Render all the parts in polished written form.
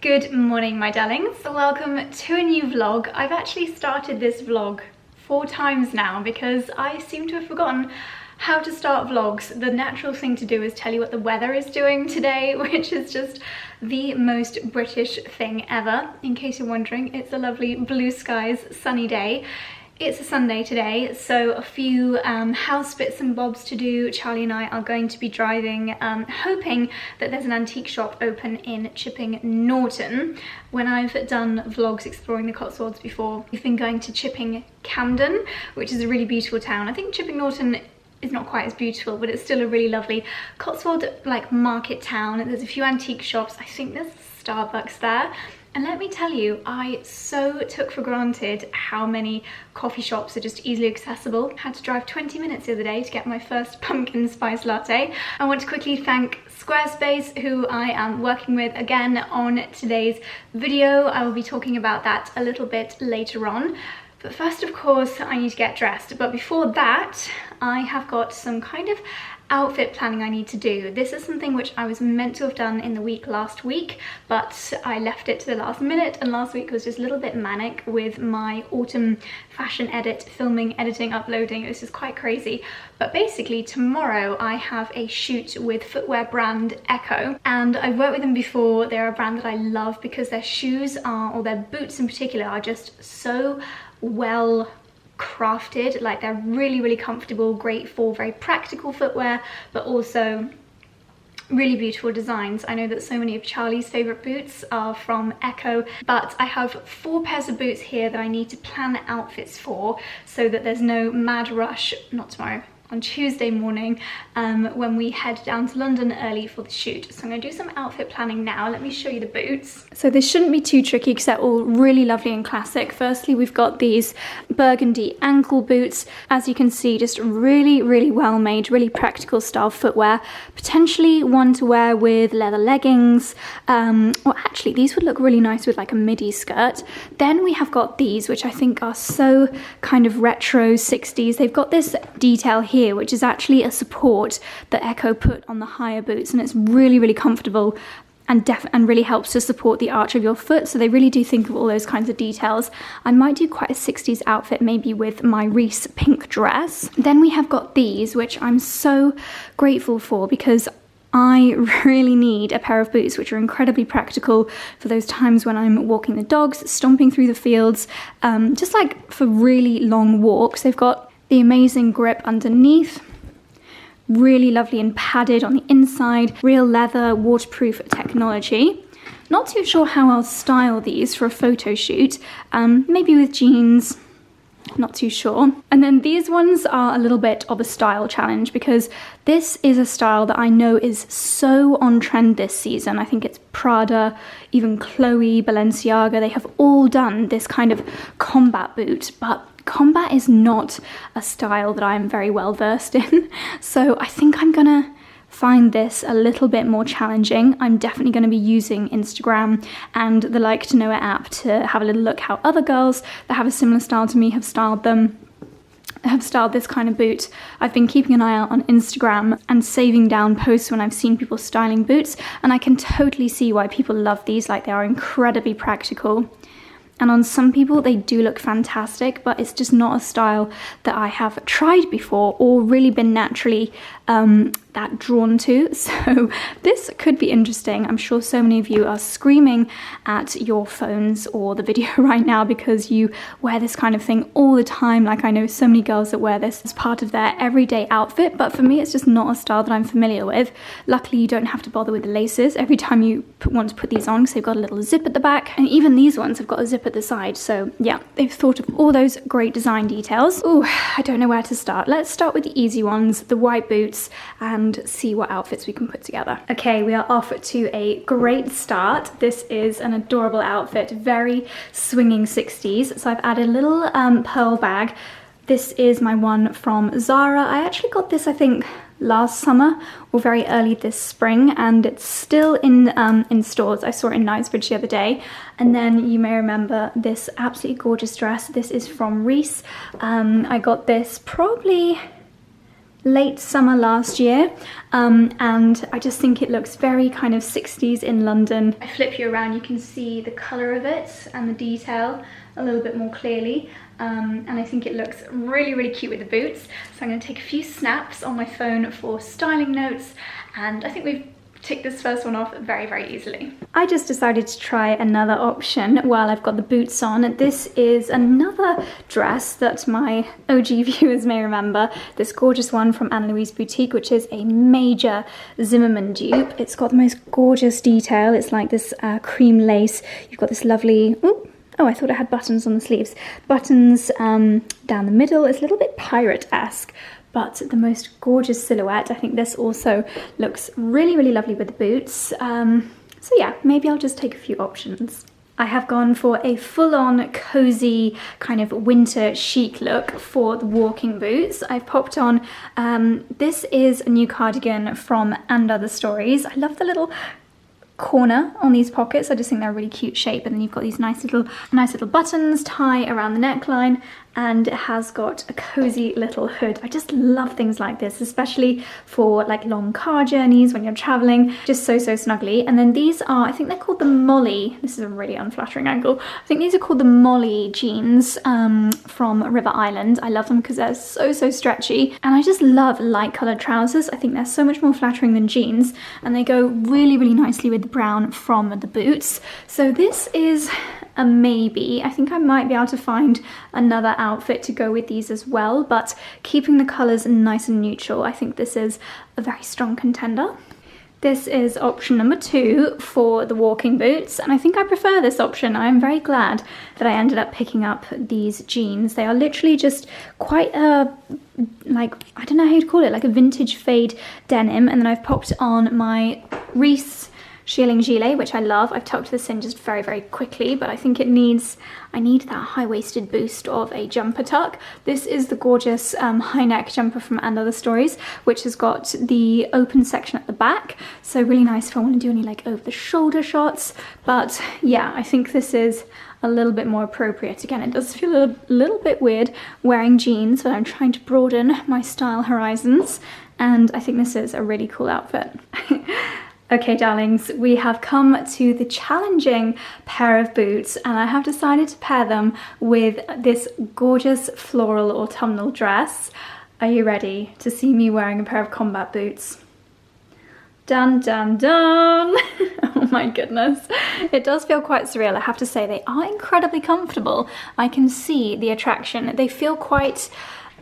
Good morning, my darlings. Welcome to a new vlog. I've actually started this vlog 4 times now because I seem to have forgotten how to start vlogs. The natural thing to do is tell you what the weather is doing today, which is just the most British thing ever. In case you're wondering, it's a lovely blue skies, sunny day. It's a Sunday today, so a few house bits and bobs to do. Charlie and I are going to be driving, hoping that there's an antique shop open in Chipping Norton. When I've done vlogs exploring the Cotswolds before, we've been going to Chipping Camden, which is a really beautiful town. I think Chipping Norton is not quite as beautiful, but it's still a really lovely Cotswold like market town. There's a few antique shops. I think there's a Starbucks there. And let me tell you, I so took for granted how many coffee shops are just easily accessible. I had to drive 20 minutes the other day to get my first pumpkin spice latte. I want to quickly thank Squarespace, who I am working with again on today's video. I will be talking about that a little bit later on. But first, of course, I need to get dressed. But before that, I have got some kind of outfit planning I need to do. This is something which I was meant to have done in the week last week, but I left it to the last minute, and last week was just a little bit manic with my autumn fashion edit, filming, editing, uploading. It was just quite crazy. But basically tomorrow I have a shoot with footwear brand ECCO, and I've worked with them before. They're a brand that I love because their shoes are, or their boots in particular, are just so well crafted. Like, they're really comfortable, great for very practical footwear, but also really beautiful designs. I know that so many of Charlie's favorite boots are from ECCO, but I have 4 pairs of boots here that I need to plan outfits for so that there's no mad rush, not tomorrow, on Tuesday morning, when we head down to London early for the shoot. So I'm going to do some outfit planning now. Let me show you the boots. So this shouldn't be too tricky because they're all really lovely and classic. Firstly, we've got these Burgundy ankle boots. As you can see, just really well made, really practical style footwear. Potentially one to wear with leather leggings. Or actually, these would look really nice with like a midi skirt. Then we have got these, which I think are so kind of retro 60s. They've got this detail here, which is actually a support that ECCO put on the higher boots, and it's really comfortable and really helps to support the arch of your foot. So they really do think of all those kinds of details. I might do quite a 60s outfit maybe with my Reese pink dress. Then we have got these, which I'm so grateful for because I really need a pair of boots which are incredibly practical for those times when I'm walking the dogs, stomping through the fields, just like for really long walks. They've got the amazing grip underneath, really lovely and padded on the inside, real leather, waterproof technology. Not too sure how I'll style these for a photo shoot, maybe with jeans, not too sure. And then these ones are a little bit of a style challenge because this is a style that I know is so on trend this season. I think it's Prada, even Chloe, Balenciaga, they have all done this kind of combat boot, but combat is not a style that I'm very well versed in. So I think I'm gonna find this a little bit more challenging. I'm definitely going to be using Instagram and the Like to Know It app to have a little look how other girls that have a similar style to me have styled this kind of boot. I've been keeping an eye out on Instagram and saving down posts when I've seen people styling boots, and I can totally see why people love these. Like, they are incredibly practical. And on some people, they do look fantastic, but it's just not a style that I have tried before or really been naturally that drawn to. So this could be interesting. I'm sure so many of you are screaming at your phones or the video right now because you wear this kind of thing all the time. Like, I know so many girls that wear this as part of their everyday outfit, but for me, it's just not a style that I'm familiar with. Luckily, you don't have to bother with the laces every time you want to put these on because they've got a little zip at the back, and even these ones have got a zip at the side. So yeah, they've thought of all those great design details. Oh, I don't know where to start. Let's start with the easy ones, the white boots, and see what outfits we can put together. Okay, we are off to a great start. This is an adorable outfit, very swinging 60s. So I've added a little pearl bag. This is my one from Zara. I actually got this, I think, last summer or very early this spring, and it's still in stores. I saw it in Knightsbridge the other day. And then you may remember this absolutely gorgeous dress. This is from Reese. I got this probably late summer last year, and I just think it looks very kind of 60s in London. I flip you around, you can see the colour of it and the detail a little bit more clearly, and I think it looks really, really cute with the boots. So I'm going to take a few snaps on my phone for styling notes, and I think we've tick this first one off very, very easily. I just decided to try another option while I've got the boots on. This is another dress that my OG viewers may remember. This gorgeous one from Anna Louise Boutique, which is a major Zimmermann dupe. It's got the most gorgeous detail. It's like this cream lace. You've got this lovely, oh, I thought it had buttons on the sleeves. Buttons down the middle. It's a little bit pirate-esque, but the most gorgeous silhouette. I think this also looks really, really lovely with the boots. So yeah, maybe I'll just take a few options. I have gone for a full-on cozy kind of winter chic look for the walking boots. I've popped on, this is a new cardigan from And Other Stories. I love the little corner on these pockets. I just think they're a really cute shape, and then you've got these nice little buttons tie around the neckline, and it has got a cozy little hood. I just love things like this, especially for like long car journeys when you're traveling, just so snuggly. And then these are, I think they're called the Molly. This is a really unflattering angle. I think these are called the Molly jeans from River Island. I love them because they're so stretchy, and I just love light colored trousers. I think they're so much more flattering than jeans, and they go really, really nicely with the brown from the boots. So this is a maybe. I think I might be able to find another outfit to go with these as well, but keeping the colours nice and neutral, I think this is a very strong contender. This is option number 2 for the walking boots, and I think I prefer this option. I'm very glad that I ended up picking up these jeans. They are literally just quite a, like, I don't know how you'd call it, like a vintage fade denim, and then I've popped on my Reese shearling gilet, which I love. I've tucked this in just very quickly, but I think I need that high-waisted boost of a jumper tuck. This is the gorgeous high neck jumper from And Other Stories, which has got the open section at the back, so really nice if I want to do any like over the shoulder shots. But yeah, I think this is a little bit more appropriate. Again, it does feel a little bit weird wearing jeans, but I'm trying to broaden my style horizons, and I think this is a really cool outfit. Okay, darlings, we have come to the challenging pair of boots, and I have decided to pair them with this gorgeous floral autumnal dress. Are you ready to see me wearing a pair of combat boots? Dun dun dun! Oh my goodness. It does feel quite surreal, I have to say. They are incredibly comfortable. I can see the attraction. They feel quite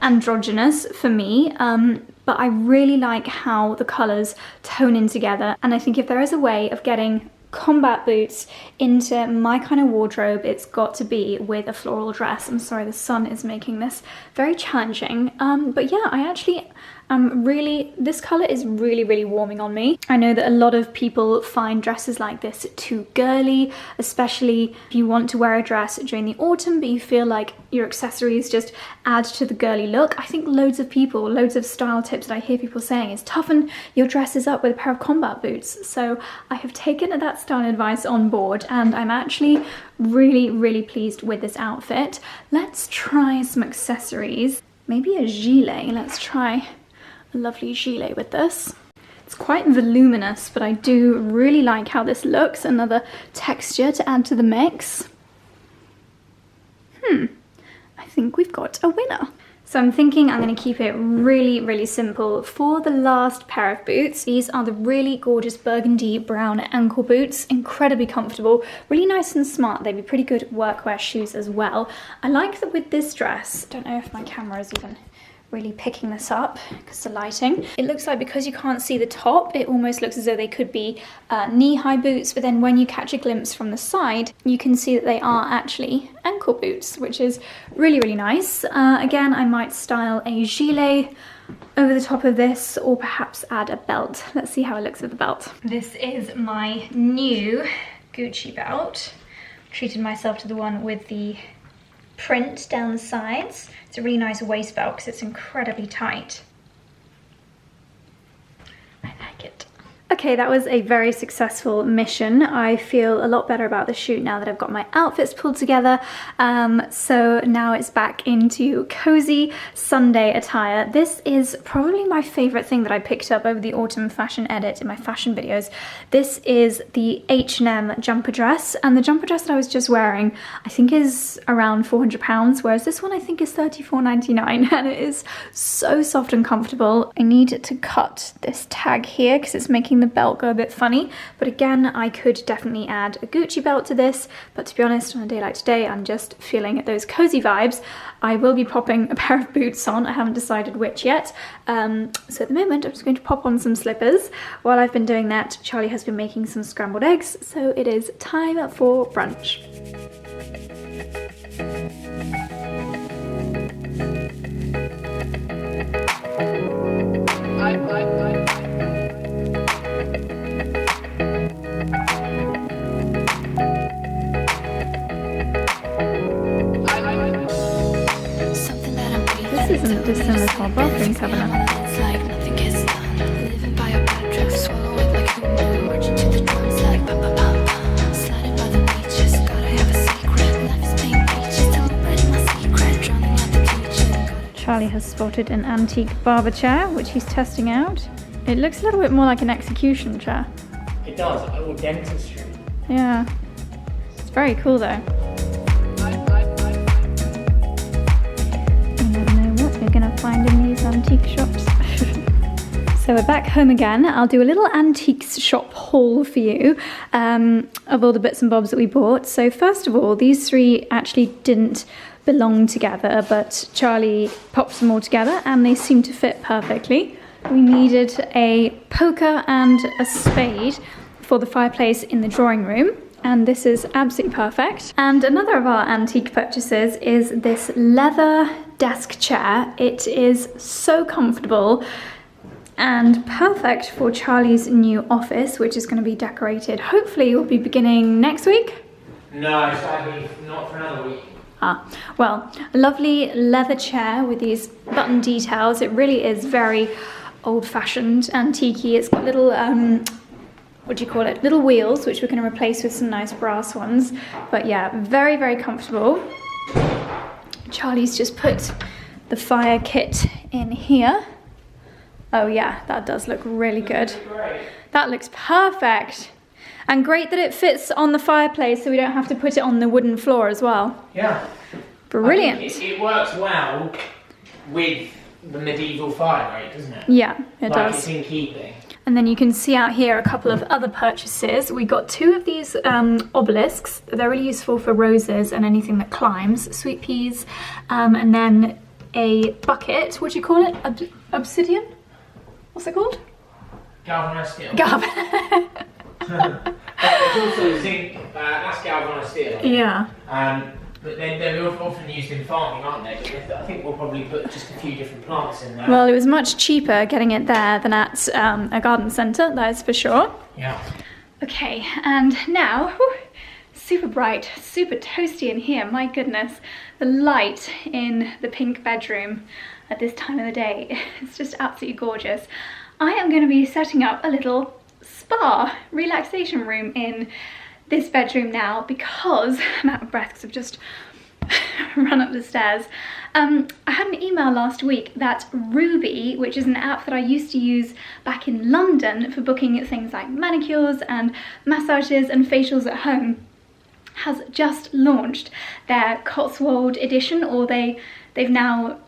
androgynous for me, but I really like how the colours tone in together, and I think if there is a way of getting combat boots into my kind of wardrobe, it's got to be with a floral dress. I'm sorry, the sun is making this very challenging, but yeah, I actually this colour is really warming on me. I know that a lot of people find dresses like this too girly, especially if you want to wear a dress during the autumn but you feel like your accessories just add to the girly look. I think loads of style tips that I hear people saying is toughen your dresses up with a pair of combat boots. So I have taken that style advice on board, and I'm actually really pleased with this outfit. Let's try some accessories. Maybe a gilet. Let's try a lovely gilet with this. It's quite voluminous, but I do really like how this looks. Another texture to add to the mix. I think we've got a winner. So I'm thinking I'm going to keep it really simple for the last pair of boots. These are the really gorgeous burgundy brown ankle boots, incredibly comfortable, really nice and smart. They'd be pretty good workwear shoes as well. I like that with this dress, don't know if my camera is even really picking this up because the lighting. It looks like, because you can't see the top, it almost looks as though they could be knee-high boots, but then when you catch a glimpse from the side, you can see that they are actually ankle boots, which is really nice. Again, I might style a gilet over the top of this, or perhaps add a belt. Let's see how it looks with the belt. This is my new Gucci belt. Treated myself to the one with the print down the sides. It's a really nice waist belt because it's incredibly tight. I like it. Okay, that was a very successful mission. I feel a lot better about the shoot now that I've got my outfits pulled together. So now it's back into cozy Sunday attire. This is probably my favorite thing that I picked up over the autumn fashion edit in my fashion videos. This is the H&M jumper dress, and the jumper dress that I was just wearing I think is around £400, whereas this one I think is $34.99, and it is so soft and comfortable. I need to cut this tag here because it's making the belt go a bit funny, but again, I could definitely add a Gucci belt to this, but to be honest, on a day like today, I'm just feeling those cozy vibes. I will be popping a pair of boots on. I haven't decided which yet, so at the moment I'm just going to pop on some slippers. While I've been doing that, Charlie has been making some scrambled eggs, so it is time for brunch. This isn't dissimilar to our bathroom cabinet. Charlie has spotted an antique barber chair, which he's testing out. It looks a little bit more like an execution chair. It does, or dentistry. Yeah. It's very cool though. Gonna find in these antique shops. So we're back home again. I'll do a little antiques shop haul for you of all the bits and bobs that we bought. So first of all, these three actually didn't belong together, but Charlie popped them all together and they seem to fit perfectly. We needed a poker and a spade for the fireplace in the drawing room, and this is absolutely perfect. And another of our antique purchases is this leather desk chair. It is so comfortable and perfect for Charlie's new office, which is going to be decorated. Hopefully will be beginning next week. No, sadly not for another week. Well, a lovely leather chair with these button details. It really is very old-fashioned, antique-y. It's got little what do you call it, little wheels, which we're going to replace with some nice brass ones. But yeah, very, very comfortable. Charlie's just put the fire kit in here. Oh yeah, that does look really good. That looks perfect. And great that it fits on the fireplace so we don't have to put it on the wooden floor as well. Yeah. Brilliant. It works well with the medieval fire rate, doesn't it? Yeah, it does. It's in keeping. And then you can see out here a couple of other purchases. We got two of these obelisks. They're really useful for roses and anything that climbs, sweet peas, and then a bucket. What do you call it? Obsidian? What's it called? Galvanized steel. It's also zinc. That's galvanized steel. Yeah. But they're often used in farming, aren't they? But I think we'll probably put just a few different plants in there. Well, it was much cheaper getting it there than at a garden centre, that is for sure. Yeah. Okay, and now, whew, super bright, super toasty in here, my goodness. The light in the pink bedroom at this time of the day, it's just absolutely gorgeous. I am going to be setting up a little spa relaxation room in this bedroom now because I'm out of breath because I've just run up the stairs. I had an email last week that Ruby, which is an app that I used to use back in London for booking things like manicures and massages and facials at home, has just launched their Cotswold edition, or they're now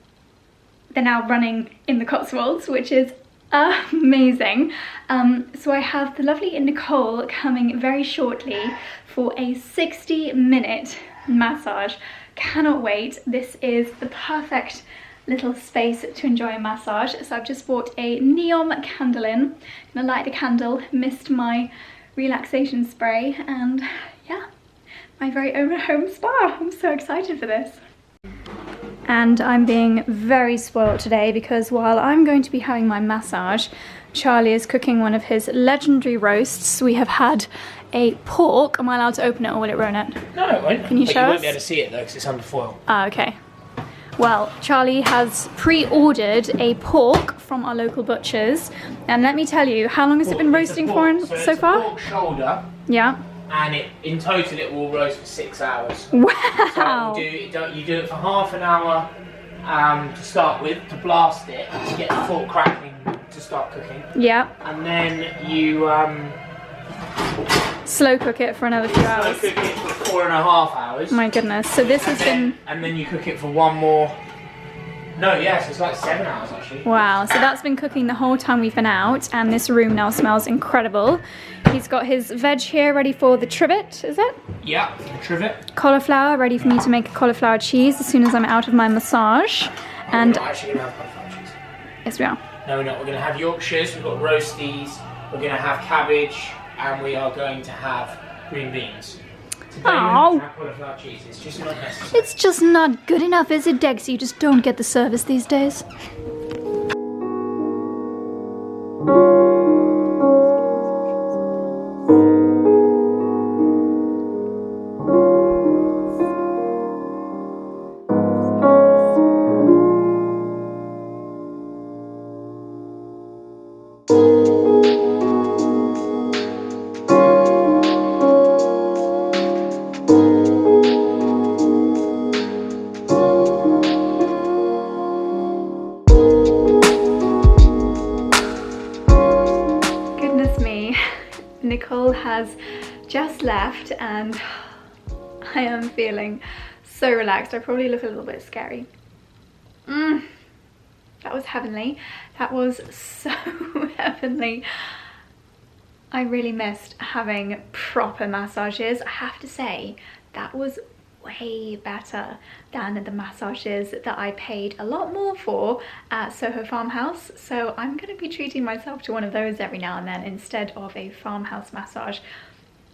running in the Cotswolds, which is amazing. So I have the lovely Nicole coming very shortly for a 60-minute massage. Cannot wait. This is the perfect little space to enjoy a massage. So I've just bought a neon candle in. Gonna light the candle, mist my relaxation spray, and yeah, my very own home spa. I'm so excited for this. And I'm being very spoiled today because while I'm going to be having my massage, Charlie is cooking one of his legendary roasts. We have had a pork. Am I allowed to open it or will it ruin it? No, it won't. Can you show us? You won't be able to see it though because it's under foil. Ah, okay. Well, Charlie has pre-ordered a pork from our local butchers, and let me tell you, how long has it been roasting for so far? It's a pork shoulder. Yeah. And in total it will roast for 6 hours. Wow. So you do it for half an hour to start with, to blast it, to get the full crackling to start cooking. Yeah. And then you slow cook it for another few hours. Slow cook it for 4.5 hours. My goodness. So this has been... And then you cook it for one more... No, yes, it's like 7 hours actually. Wow, so that's been cooking the whole time we've been out, and this room now smells incredible. He's got his veg here ready for the trivet, is it? Yeah, the trivet. Cauliflower, ready for me to make a cauliflower cheese as soon as I'm out of my massage. And we're not actually going to have cauliflower cheese. Yes, we are. No, we're not. We're going to have Yorkshires, we've got roasties, we're going to have cabbage, and we are going to have green beans. Oh, cheese. It's just not necessary. It's just not good enough, is it, Dex? You just don't get the service these days. Nicole has just left and I am feeling so relaxed. I probably look a little bit scary. That was heavenly. That was so heavenly. I really missed having proper massages. I have to say, that was way better than the massages that I paid a lot more for at Soho Farmhouse. So I'm going to be treating myself to one of those every now and then instead of a farmhouse massage.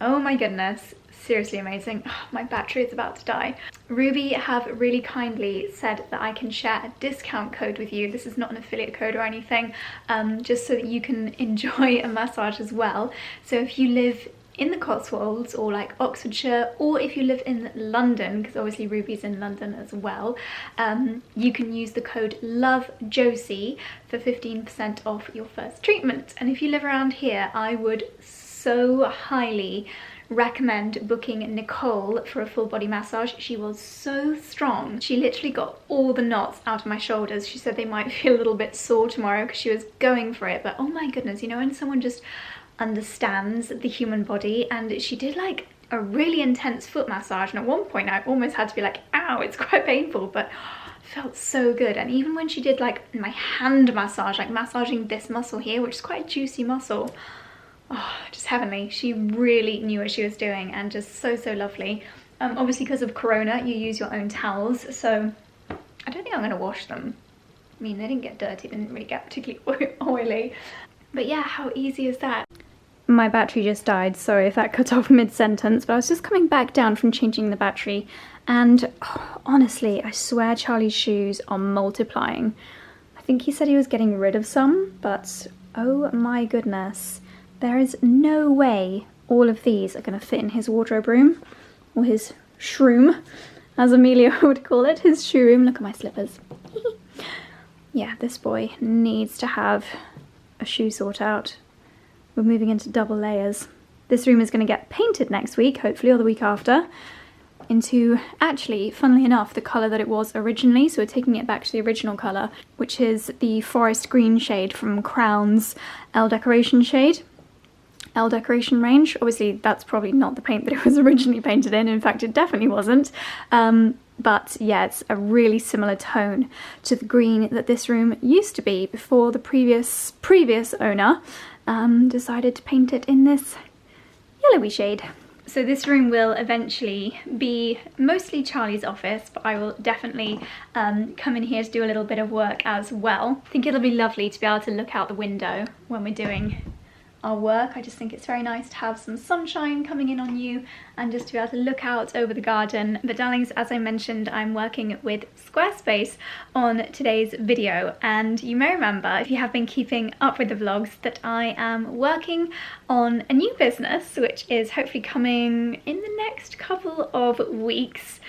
Oh my goodness, seriously amazing. My battery is about to die. Ruby have really kindly said that I can share a discount code with you. This is not an affiliate code or anything, just so that you can enjoy a massage as well. So if you live in the Cotswolds or like Oxfordshire, or if you live in London, because obviously Ruby's in London as well, you can use the code LOVEJOSIE for 15% off your first treatment. And if you live around here, I would so highly recommend booking Nicole for a full body massage. She was so strong. She literally got all the knots out of my shoulders. She said they might feel a little bit sore tomorrow because she was going for it, but oh my goodness, you know, when someone just understands the human body. And she did like a really intense foot massage, and at one point I almost had to be like, ow, it's quite painful, but it felt so good. And even when she did like my hand massage, like massaging this muscle here, which is quite a juicy muscle, oh, just heavenly. She really knew what she was doing, and just so lovely. Obviously because of Corona you use your own towels, so I don't think I'm going to wash them. I mean, they didn't get dirty, they didn't really get particularly oily, but yeah, how easy is that? My battery just died, sorry if that cut off mid-sentence, but I was just coming back down from changing the battery, and honestly, I swear Charlie's shoes are multiplying. I think he said he was getting rid of some, but oh my goodness, there is no way all of these are going to fit in his wardrobe room, or his shroom, as Amelia would call it, his shoe room. Look at my slippers. Yeah, this boy needs to have a shoe sort out. We're moving into double layers. This room is going to get painted next week, hopefully, or the week after, into, actually, funnily enough, the colour that it was originally. So we're taking it back to the original colour, which is the forest green shade from Crown's Elle Decoration range. Obviously, that's probably not the paint that it was originally painted in. In fact, it definitely wasn't. But yeah, it's a really similar tone to the green that this room used to be before the previous owner decided to paint it in this yellowy shade. So this room will eventually be mostly Charlie's office, but I will definitely come in here to do a little bit of work as well. I think it'll be lovely to be able to look out the window when we're doing our work. I just think it's very nice to have some sunshine coming in on you and just to be able to look out over the garden. But darlings, as I mentioned, I'm working with Squarespace on today's video, and you may remember, if you have been keeping up with the vlogs, that I am working on a new business which is hopefully coming in the next couple of weeks.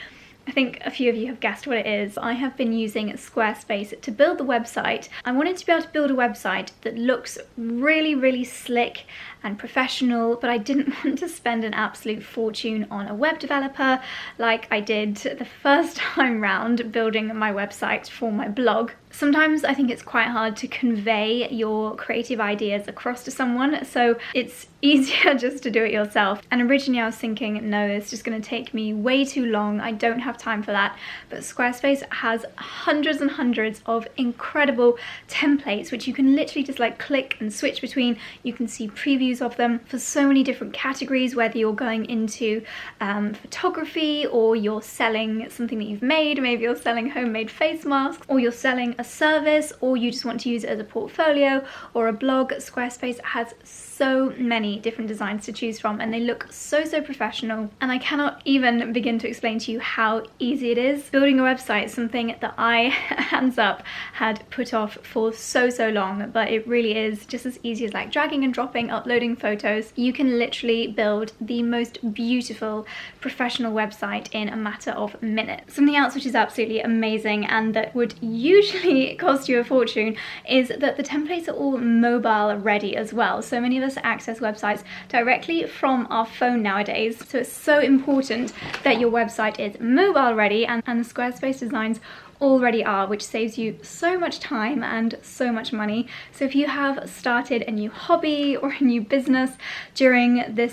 I think a few of you have guessed what it is. I have been using Squarespace to build the website. I wanted to be able to build a website that looks really, really slick and professional, but I didn't want to spend an absolute fortune on a web developer like I did the first time round building my website for my blog. Sometimes I think it's quite hard to convey your creative ideas across to someone, so it's easier just to do it yourself. And originally I was thinking, no, it's just going to take me way too long, I don't have time for that. But Squarespace has hundreds and hundreds of incredible templates which you can literally just like click and switch between. You can see previews of them for so many different categories, whether you're going into photography, or you're selling something that you've made, maybe you're selling homemade face masks, or you're selling a service, or you just want to use it as a portfolio or a blog. Squarespace has so many different designs to choose from, and they look so professional, and I cannot even begin to explain to you how easy it is. Building a website is something that I, hands up, had put off for so long, but it really is just as easy as like dragging and dropping, uploading photos. You can literally build the most beautiful professional website in a matter of minutes. Something else which is absolutely amazing and that would usually cost you a fortune is that the templates are all mobile ready as well. So many of us access websites directly from our phone nowadays, so it's so important that your website is mobile ready, and the Squarespace designs already are, which saves you so much time and so much money. So if you have started a new hobby or a new business during the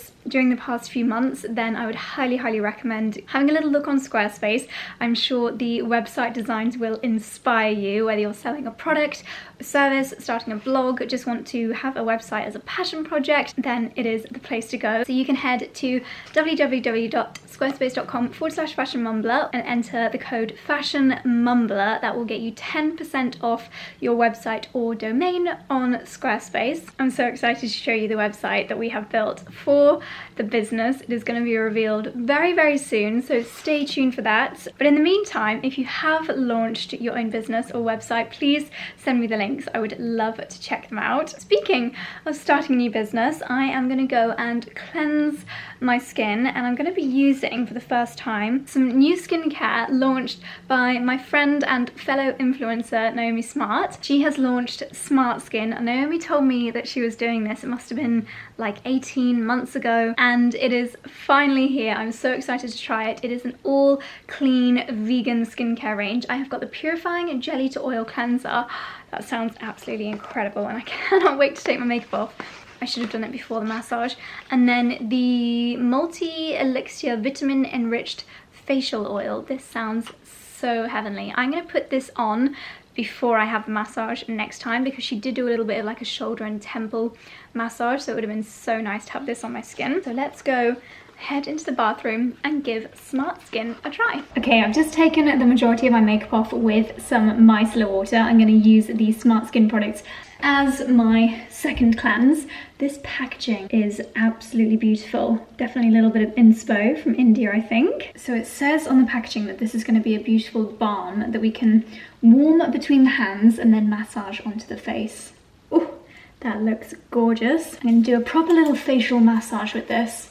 past few months, then I would highly recommend having a little look on Squarespace. I'm sure the website designs will inspire you, whether you're selling a product, a service, starting a blog, just want to have a website as a passion project, then it is the place to go. So you can head to www.squarespace.com/fashionmumbler and enter the code fashionmumbler. That will get you 10% off your website or domain on Squarespace. I'm so excited to show you the website that we have built for the business. It is going to be revealed very soon, so stay tuned for that. But in the meantime, if you have launched your own business or website, please send me the links. I would love to check them out. Speaking of starting a new business, I am going to go and cleanse my skin, and I'm going to be using for the first time some new skincare launched by my friend and fellow influencer Naomi Smart. She has launched Smart Skin, and Naomi told me that she was doing this, it must have been like 18 months ago, and it is finally here. I'm so excited to try it. It is an all clean vegan skincare range. I have got the purifying jelly to oil cleanser. That sounds absolutely incredible, and I cannot wait to take my makeup off. I should have done it before the massage. And then the multi-elixir vitamin enriched facial oil. This sounds so heavenly. I'm going to put this on before I have the massage next time, because she did do a little bit of like a shoulder and temple massage, so it would have been so nice to have this on my skin. So let's go head into the bathroom and give Smart Skin a try. Okay, I've just taken the majority of my makeup off with some micellar water. I'm going to use the Smart Skin products as my second cleanse. This packaging is absolutely beautiful. Definitely a little bit of inspo from India, I think. So it says on the packaging that this is going to be a beautiful balm that we can warm between the hands and then massage onto the face. Oh, that looks gorgeous. I'm going to do a proper little facial massage with this.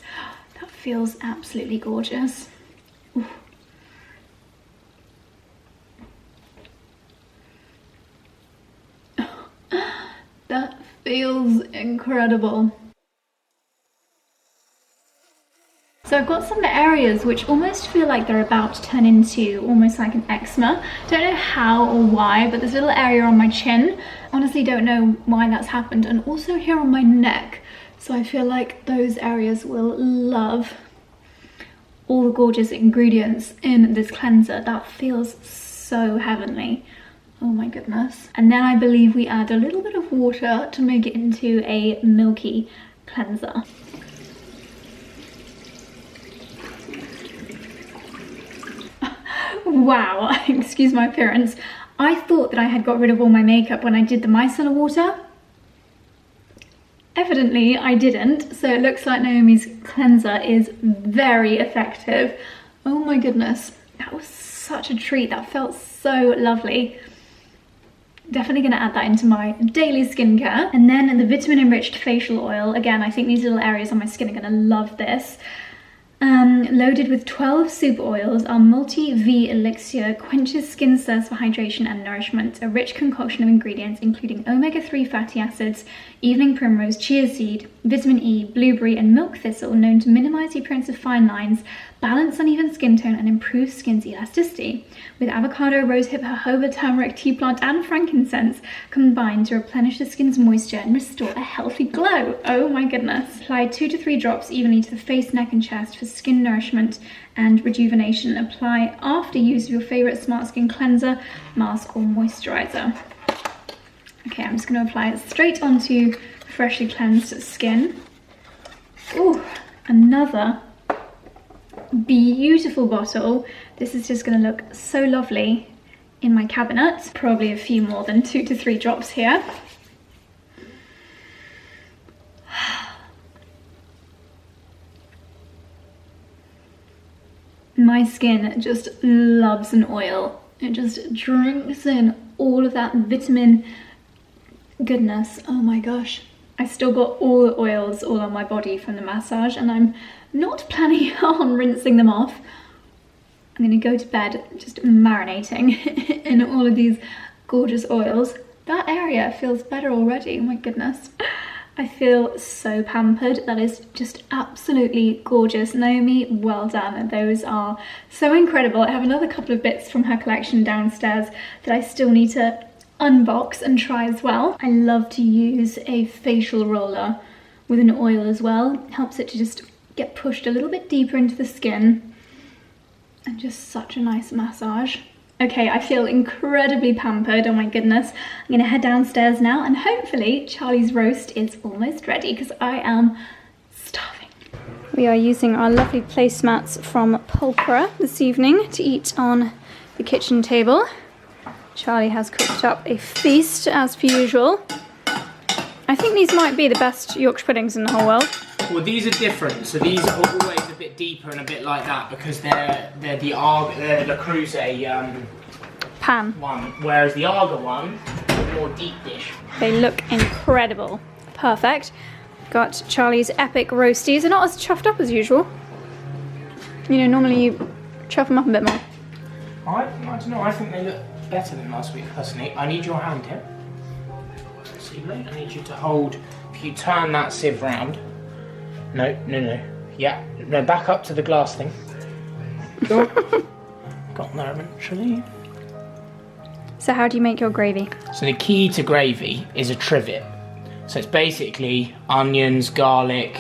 That feels absolutely gorgeous. Ooh. That feels incredible. So I've got some areas which almost feel like they're about to turn into almost like an eczema. Don't know how or why, but this little area on my chin, honestly don't know why that's happened, and also here on my neck. So I feel like those areas will love all the gorgeous ingredients in this cleanser. That feels so heavenly. Oh my goodness. And then I believe we add a little bit of water to make it into a milky cleanser. Wow, excuse my appearance. I thought that I had got rid of all my makeup when I did the micellar water. Evidently I didn't, so it looks like Naomi's cleanser is very effective. Oh my goodness, that was such a treat. That felt so lovely. Definitely going to add that into my daily skincare. And then the vitamin enriched facial oil. Again, I think these little areas on my skin are going to love this. Loaded with 12 super oils, our multi-V elixir quenches skin's thirst for hydration and nourishment. A rich concoction of ingredients including omega-3 fatty acids, evening primrose, chia seed, vitamin E, blueberry and milk thistle, known to minimize the appearance of fine lines, balance uneven skin tone and improve skin's elasticity. With avocado, rosehip, jojoba, turmeric, tea plant and frankincense combined to replenish the skin's moisture and restore a healthy glow. Oh my goodness. Apply 2 to 3 drops evenly to the face, neck and chest for skin nourishment and rejuvenation. Apply after use of your favorite Smart Skin cleanser, mask or moisturizer. Okay, I'm just going to apply it straight onto freshly cleansed skin. Ooh, another beautiful bottle. This is just going to look so lovely in my cabinet. Probably a few more than 2 to 3 drops here. My skin just loves an oil. It just drinks in all of that vitamin goodness. Oh my gosh. I still got all the oils all on my body from the massage and I'm not planning on rinsing them off. I'm going to go to bed just marinating in all of these gorgeous oils. That area feels better already. Oh my goodness. I feel so pampered. That is just absolutely gorgeous. Naomi, well done. Those are so incredible. I have another couple of bits from her collection downstairs that I still need to unbox and try as well. I love to use a facial roller with an oil as well. It helps it to just get pushed a little bit deeper into the skin. And just such a nice massage. Okay, I feel incredibly pampered, oh my goodness. I'm gonna head downstairs now and hopefully Charlie's roast is almost ready because I am starving. We are using our lovely placemats from Pulpra this evening to eat on the kitchen table. Charlie has cooked up a feast as per usual. I think these might be the best Yorkshire puddings in the whole world. Well, these are different. So these are always a bit deeper and a bit like that because they're the Le Creuset pan one, whereas the Arga one is a more deep dish. They look incredible. Perfect. Got Charlie's epic roasties. They're not as chuffed up as usual. You know, normally you chuff them up a bit more. I don't know. I think they look better than last week, personally. I need your hand here. I need you to hold. If you turn that sieve round. No. Yeah, no, back up to the glass thing. Got there eventually. So how do you make your gravy? So the key to gravy is a trivet. So it's basically onions, garlic,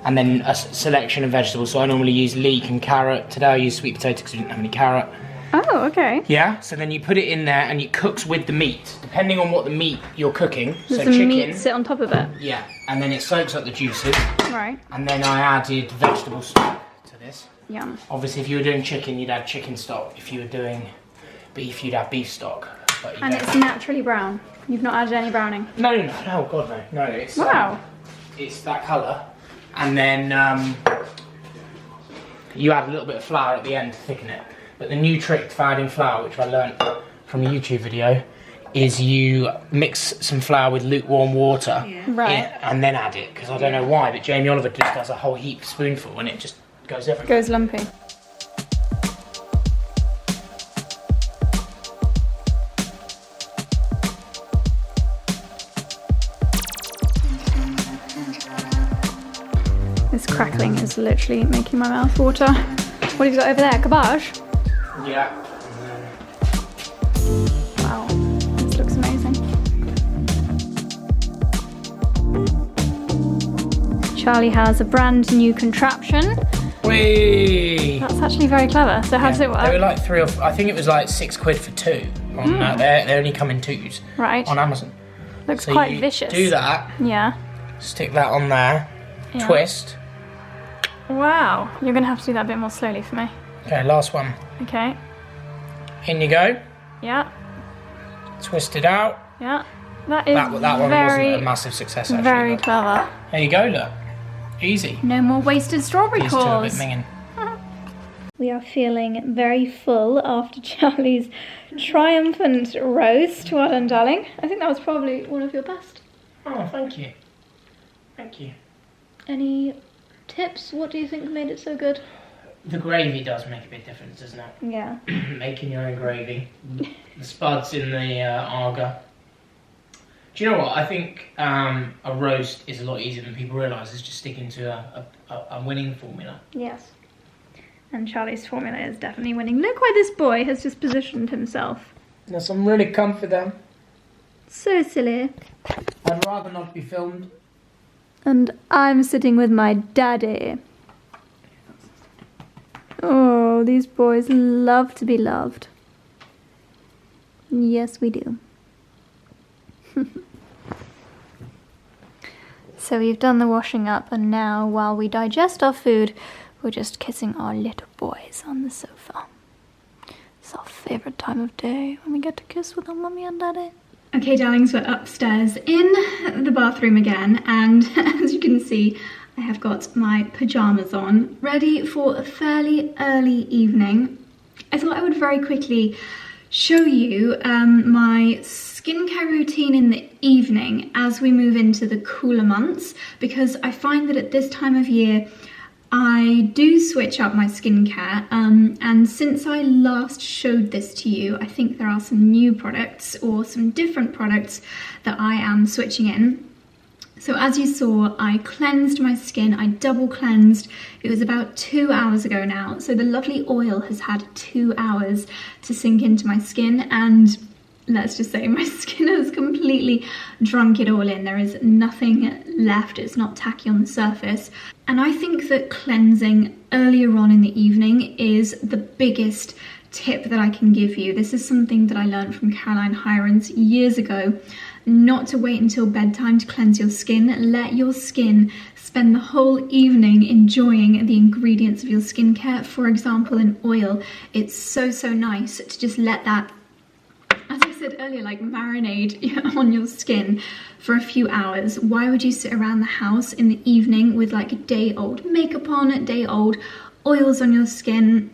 and then a selection of vegetables. So I normally use leek and carrot. Today I used sweet potato because we didn't have any carrot. Oh, okay. Yeah, so then you put it in there and it cooks with the meat, depending on what the meat you're cooking. Does so the chicken, meat sit on top of it? Yeah, and then it soaks up the juices. Right. And then I added vegetable stock to this. Yum. Obviously, if you were doing chicken, you'd add chicken stock. If you were doing beef, you'd add beef stock. But you and it's naturally brown. You've not added any browning? No, God, no. No, it's, wow. It's that colour. And then you add a little bit of flour at the end to thicken it. But the new trick for adding flour, which I learnt from a YouTube video, is you mix some flour with lukewarm water and then add it. Because I don't know why, but Jamie Oliver just does a whole heap spoonful and it just goes everywhere. Goes lumpy. This crackling is literally making my mouth water. What have you got over there? Cabbage? Yeah. Wow, this looks amazing. Charlie has a brand new contraption. Whee! That's actually very clever. So how does it work? They were like I think it was like £6 for 2. On they only come in 2s. Right. On Amazon. Looks so quite you vicious. Do that. Yeah. Stick that on there. Yeah. Twist. Wow. You're going to have to do that a bit more slowly for me. Okay, last one. Okay. In you go. Yeah. Twist it out. Yeah. That is that one wasn't a massive success actually. Very clever. There you go, look. Easy. No more wasted strawberry cores. A bit minging. We are feeling very full after Charlie's triumphant roast. Well done, darling. I think that was probably one of your best. Oh, thank you. Thank you. Any tips? What do you think made it so good? The gravy does make a big difference, doesn't it? Yeah. Making your own gravy. The spuds in the arga. Do you know what? I think a roast is a lot easier than people realise. It's just sticking to a winning formula. Yes. And Charlie's formula is definitely winning. Look where this boy has just positioned himself. Yes, I'm really comfy then. So silly. I'd rather not be filmed. And I'm sitting with my daddy. Oh, these boys love to be loved. Yes, we do. So we've done the washing up, and now while we digest our food, we're just kissing our little boys on the sofa. It's our favourite time of day when we get to kiss with our mummy and daddy. Okay, darlings, we're upstairs in the bathroom again, and as you can see, I have got my pyjamas on, ready for a fairly early evening. I thought I would very quickly show you my skincare routine in the evening as we move into the cooler months, because I find that at this time of year I do switch up my skincare, and since I last showed this to you, I think there are some new products or some different products that I am switching in. So as you saw, I cleansed my skin, I double cleansed. It was about 2 hours ago now, so the lovely oil has had 2 hours to sink into my skin, and let's just say my skin has completely drunk it all in. There is nothing left, it's not tacky on the surface. And I think that cleansing earlier on in the evening is the biggest tip that I can give you. This is something that I learned from Caroline Hirons years ago. Not to wait until bedtime to cleanse your skin. Let your skin spend the whole evening enjoying the ingredients of your skincare. For example, an oil. It's so nice to just let that, as I said earlier, like marinate on your skin for a few hours. Why would you sit around the house in the evening with like day-old makeup on, day-old oils on your skin?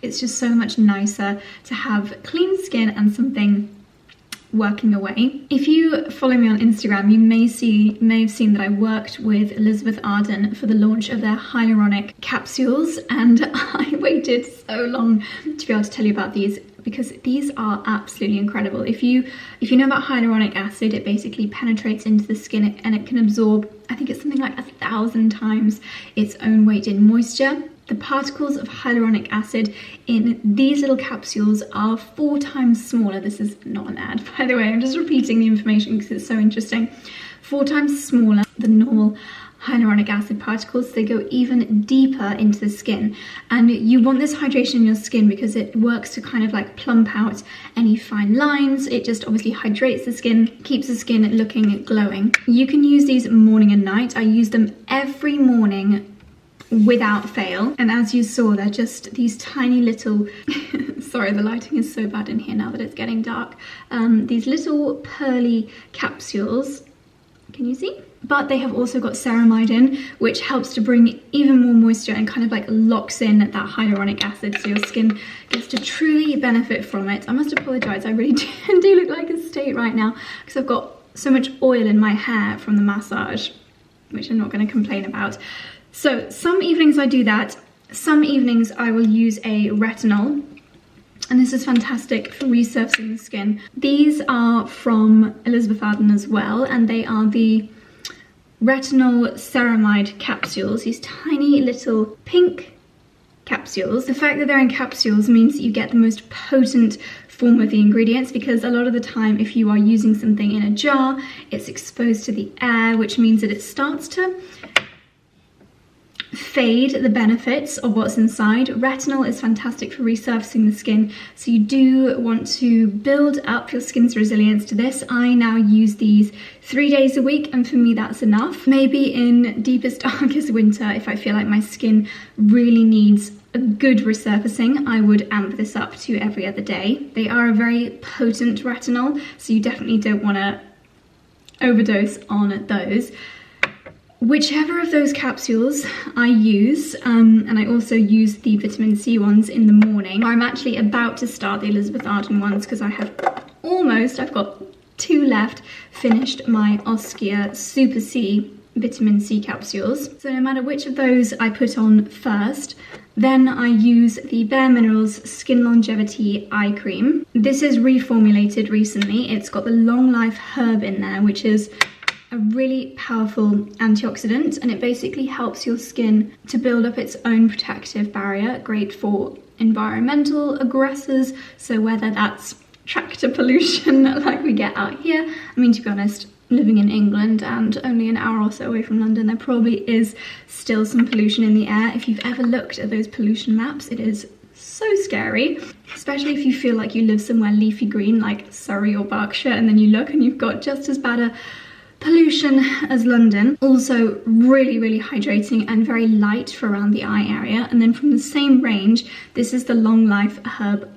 It's just so much nicer to have clean skin and something working away. If you follow me on Instagram, you may have seen that I worked with Elizabeth Arden for the launch of their hyaluronic capsules, and I waited so long to be able to tell you about these because these are absolutely incredible. If you know about hyaluronic acid, it basically penetrates into the skin and it can absorb, I think it's something like 1,000 times its own weight in moisture. The particles of hyaluronic acid in these little capsules are 4 times smaller. This is not an ad, by the way. I'm just repeating the information because it's so interesting. 4 times smaller than normal hyaluronic acid particles. They go even deeper into the skin. And you want this hydration in your skin because it works to kind of like plump out any fine lines. It just obviously hydrates the skin, keeps the skin looking glowing. You can use these morning and night. I use them every morning without fail, and as you saw, they're just these tiny little sorry, the lighting is so bad in here now that it's getting dark. These little pearly capsules, can you see? But they have also got ceramide in, which helps to bring even more moisture and kind of like locks in that hyaluronic acid, so your skin gets to truly benefit from it. I must apologize, I really do look like a state right now because I've got so much oil in my hair from the massage, which I'm not going to complain about. So some evenings I do that, some evenings I will use a retinol, and this is fantastic for resurfacing the skin. These are from Elizabeth Arden as well, and they are the Retinal Ceramide capsules, these tiny little pink capsules. The fact that they're in capsules means that you get the most potent form of the ingredients, because a lot of the time if you are using something in a jar, it's exposed to the air, which means that it starts to fade the benefits of what's inside. Retinol is fantastic for resurfacing the skin, so you do want to build up your skin's resilience to this. I now use these 3 days a week, and for me that's enough. Maybe in deepest, darkest winter, if I feel like my skin really needs a good resurfacing, I would amp this up to every other day. They are a very potent retinol, so you definitely don't want to overdose on those. Whichever of those capsules I use, and I also use the vitamin C ones in the morning. I'm actually about to start the Elizabeth Arden ones because I have I've got 2 left, finished my Oskia Super C vitamin C capsules. So no matter which of those I put on first, then I use the Bare Minerals Skin Longevity Eye Cream. This is reformulated recently. It's got the Long Life Herb in there, which is a really powerful antioxidant, and it basically helps your skin to build up its own protective barrier, great for environmental aggressors, so whether that's tractor pollution like we get out here. I mean, to be honest, living in England and only an hour or so away from London, there probably is still some pollution in the air. If you've ever looked at those pollution maps, it is so scary, especially if you feel like you live somewhere leafy green like Surrey or Berkshire, and then you look and you've got just as bad a pollution as London. Also really hydrating and very light for around the eye area. And then from the same range, this is the Long Life Herb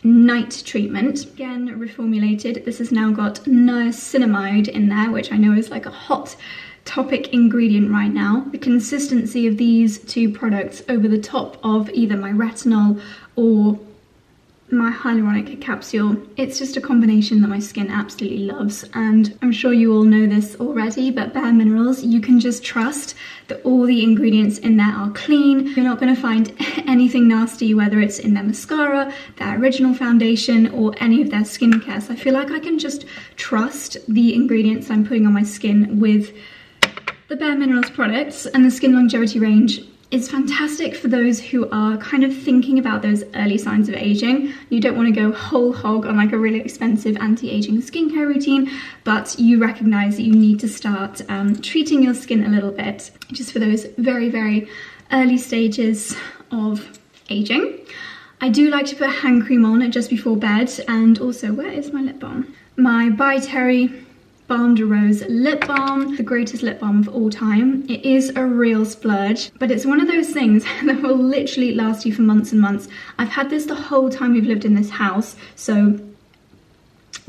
Night Treatment. Again, reformulated. This has now got niacinamide in there, which I know is like a hot topic ingredient right now. The consistency of these two products over the top of either my Retinal or my hyaluronic capsule, it's just a combination that my skin absolutely loves. And I'm sure you all know this already, but Bare Minerals, you can just trust that all the ingredients in there are clean. You're not going to find anything nasty, whether it's in their mascara, their original foundation, or any of their skincare. So I feel like I can just trust the ingredients I'm putting on my skin with the Bare Minerals products. And the Skin Longevity range is fantastic for those who are kind of thinking about those early signs of aging. You don't want to go whole hog on like a really expensive anti-aging skincare routine, but you recognize that you need to start treating your skin a little bit, just for those very early stages of aging. I do like to put hand cream on just before bed, and also, where is my lip balm? My By Terry Balm de Rose lip balm, the greatest lip balm of all time. It is a real splurge, but it's one of those things that will literally last you for months and months. I've had this the whole time we've lived in this house, so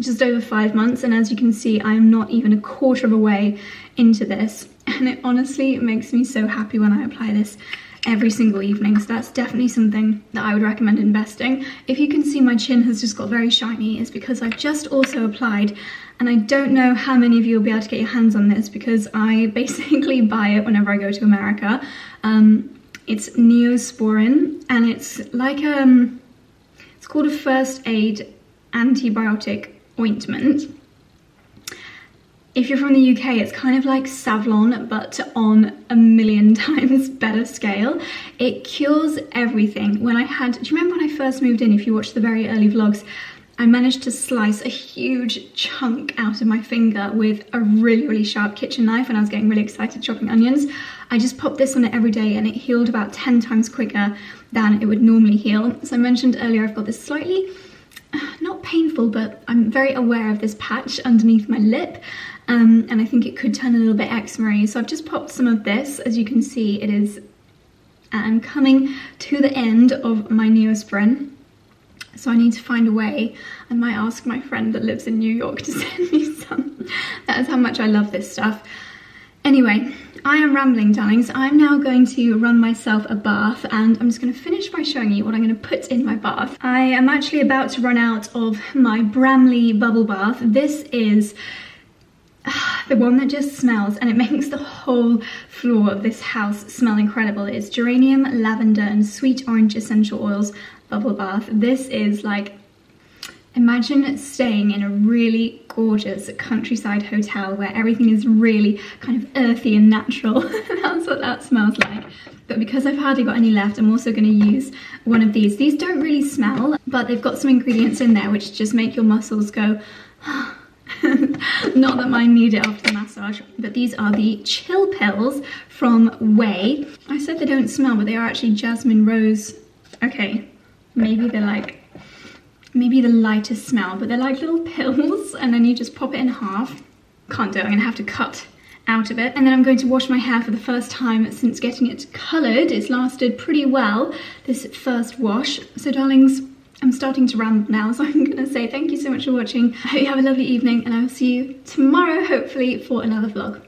just over 5 months, and as you can see, I am not even a quarter of a way into this, and it honestly makes me so happy when I apply this every single evening. So that's definitely something that I would recommend investing. If you can see my chin has just got very shiny, it's because I've just also applied, and I don't know how many of you will be able to get your hands on this because I basically buy it whenever I go to America. It's Neosporin, and it's like it's called a first aid antibiotic ointment. If you're from the UK, it's kind of like Savlon, but on a million times better scale. It cures everything. Do you remember when I first moved in, if you watched the very early vlogs, I managed to slice a huge chunk out of my finger with a really sharp kitchen knife when I was getting really excited chopping onions. I just popped this on it every day and it healed about 10 times quicker than it would normally heal. So I mentioned earlier, I've got this slightly, not painful, but I'm very aware of this patch underneath my lip. And I think it could turn a little bit eczema-y. So I've just popped some of this. As you can see, it is coming to the end of my Neosporin. So I need to find a way. I might ask my friend that lives in New York to send me some. That is how much I love this stuff. Anyway, I am rambling, darlings. I'm now going to run myself a bath, and I'm just going to finish by showing you what I'm going to put in my bath. I am actually about to run out of my Bramley bubble bath. This is the one that just smells, and it makes the whole floor of this house smell incredible. It's geranium, lavender, and sweet orange essential oils bubble bath. This is like, imagine staying in a really gorgeous countryside hotel where everything is really kind of earthy and natural. That's what that smells like. But because I've hardly got any left, I'm also going to use one of these. These don't really smell, but they've got some ingredients in there which just make your muscles go not that mine need it after the massage, but these are the chill pills from Way. I said they don't smell, but they are actually jasmine rose. Okay, maybe they're like, maybe the lightest smell, but they're like little pills, and then you just pop it in half. Can't do it, I'm gonna have to cut out of it. And then I'm going to wash my hair for the first time since getting it coloured. It's lasted pretty well, this first wash. So darlings, I'm starting to ramble now, so I'm gonna say thank you so much for watching. I hope you have a lovely evening, and I will see you tomorrow, hopefully, for another vlog.